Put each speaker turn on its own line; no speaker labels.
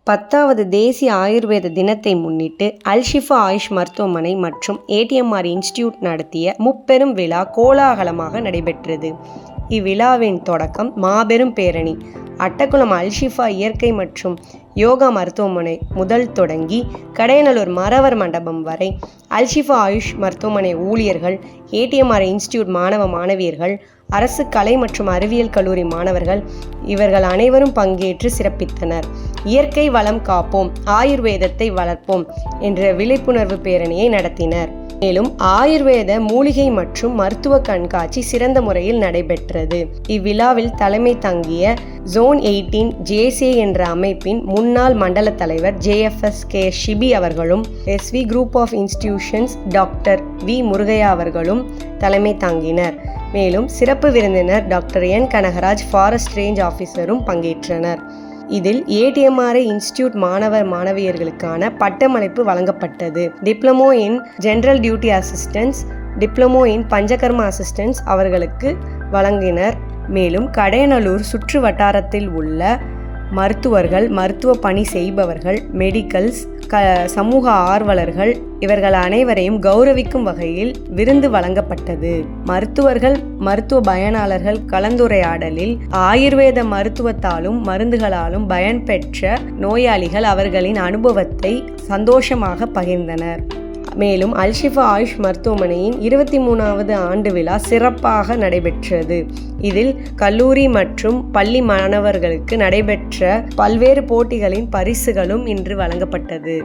10வது தேசிய ஆயுர்வேத தினத்தை முன்னிட்டு அல்-ஷிஃபா ஆயுஷ் மருத்துவமனை மற்றும் ஏடிஎம்ஆர் இன்ஸ்டிடியூட் நடத்திய முப்பெரும் விழா கோலாகலமாக நடைபெற்றது. இவ்விழாவின் தொடக்கம் மாபெரும் பேரணி அட்டக்குளம் அல்-ஷிஃபா இயற்கை மற்றும் யோகா மருத்துவமனை முதல் தொடங்கி கடையநல்லூர் மறவர் மண்டபம் வரை அல்-ஷிஃபா ஆயுஷ் மருத்துவமனை ஊழியர்கள், ஏடிஎம்ஆர் இன்ஸ்டிடியூட் மாணவ மாணவியர்கள், அரசு கலை மற்றும் அறிவியல் கல்லூரி மாணவர்கள் இவர்கள் அனைவரும் பங்கேற்று சிறப்பித்தனர். இயற்கை வளம் காப்போம், ஆயுர்வேதத்தை வளர்ப்போம் என்ற விழிப்புணர்வு பேரணியை நடத்தினர். மேலும் ஆயுர்வேத மூலிகை மற்றும் மருத்துவ கண்காட்சி சிறந்த முறையில் நடைபெற்றது. இவ்விழாவில் தலைமை தங்கிய ஜோன் 18 JCI என்ற அமைப்பின் முன்னாள் மண்டல தலைவர் JFS ஷிபி அவர்களும், SV group of institutions doctor V Murugaiah அவர்களும் தலைமை தாங்கினர். மேலும் சிறப்பு விருந்தினர் doctor N Kanagaraj forest range ஆஃபீஸரும் பங்கேற்றனர். இதில் ஏடிஎம்ஆர் இன்ஸ்டிடியூட் மாணவர் மாணவியர்களுக்கான பட்டமளிப்பு வழங்கப்பட்டது. Diploma in general duty assistance, diploma in Panchakarma assistance அவர்களுக்கு வழங்கினர். மேலும் கடையநல்லூர் சுற்று வட்டாரத்தில் உள்ள மருத்துவர்கள், மருத்துவ பணி செய்பவர்கள், மெடிக்கல்ஸ், சமூக ஆர்வலர்கள் இவர்கள் அனைவரையும் கௌரவிக்கும் வகையில் விருந்து வழங்கப்பட்டது. மருத்துவர்கள், மருத்துவ பயனாளர்கள் கலந்துரையாடலில் ஆயுர்வேத மருத்துவத்தாலும் மருந்துகளாலும் பயன்பெற்ற நோயாளிகள் அவர்களின் அனுபவத்தை சந்தோஷமாக பகிர்ந்தனர். மேலும் அல்-ஷிஃபா ஆயுஷ் மருத்துவமனையின் 23வது ஆண்டு விழா சிறப்பாக நடைபெற்றது. இதில் கல்லூரி மற்றும் பள்ளி மாணவர்களுக்கு நடைபெற்ற பல்வேறு போட்டிகளின் பரிசுகளும் இன்று வழங்கப்பட்டது.